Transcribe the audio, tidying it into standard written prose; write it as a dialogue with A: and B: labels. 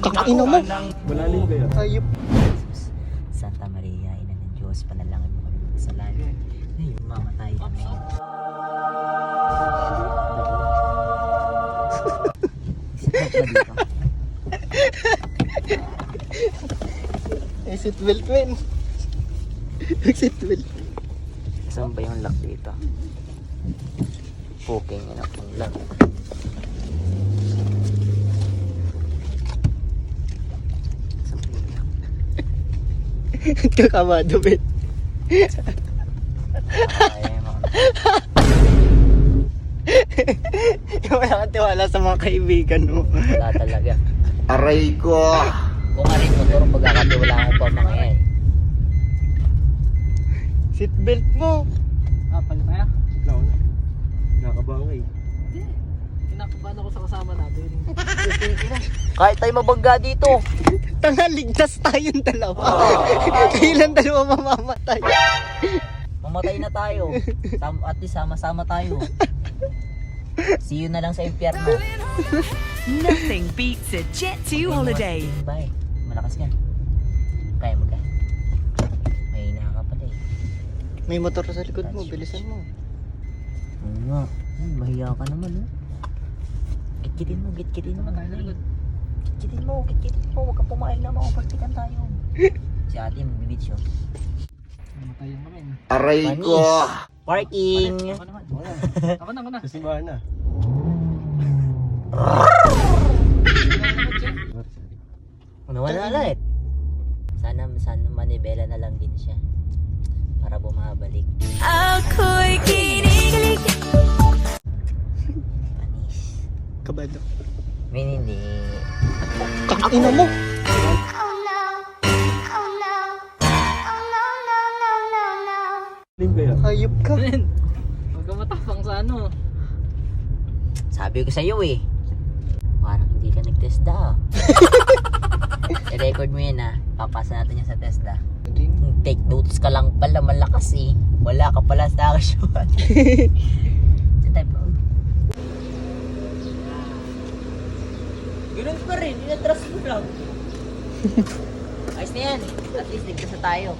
A: Kakina mo.
B: Malalim kaya?
A: Ayop.
C: Santa Maria, Ina ng Diyos, panalangin mo kami ng kasalanan. Ngayon, mamatay kami. Isa pa dito.
A: May seatbelt, men. Seatbelt.
C: Saan ba yung lock dito? Puking ina pang lock. Saan ba yung lock?
A: Kakamado, men.
C: Ay, mga
A: Wala kang tiwala sa mga kaibigan mo.
C: wala talaga.
B: Aray ko!
C: Kung nga rin motor, pagkakatiwala ko pa mga yan.
A: Seatbelt mo.
D: Palit kaya?
B: Wala ko na. Nakabangay.
D: Hindi. Kinakabahan ako sa kasama natin.
C: Kahit tayo mabangga dito.
A: Tanga, ligtas tayong dalawa. Kailan dalawa mamamatay?
C: Mamatay na tayo. At least sama-sama tayo. See you na lang sa impyerno.
E: Nothing beats a Jet 2 holiday.
C: Bye. Malakas ka. Kaya mo ka. May ka pala eh.
A: May motor sa likod mo, bilisan mo.
C: Oo nga. Mahiya ka naman eh. Kitkitin mo. Kitkitin mo. Huwag ka pumayag na ma-overtaken tayo. Si ate magbibitsyo.
D: Namatayan kami.
B: Aray
C: Panis.
B: ko!
C: Parking.
D: Ako naman. Ako na.
B: Sa simbahan na.
C: Nawala ulit. Sana manibela na lang din siya. Para bumabalik.
E: Ako'y kinikilig.
C: Panis.
A: Kabado.
C: Hindi.
A: Kakina mo.
B: Malalim kaya?
A: Ayop ka.
D: Ren, huwag ka matapang sa ano.
C: Sabi ko sa'yo eh. Parang hindi ka nag-TESDA ah. I-record mo yun ah. Papasa natin yan sa TESDA. Take notes ka lang pala, malakas eh. Wala ka pala sa action. Sa type of... Ganun pa rin, inatras mo lang. Ayos na yan. At least ligtas na tayo.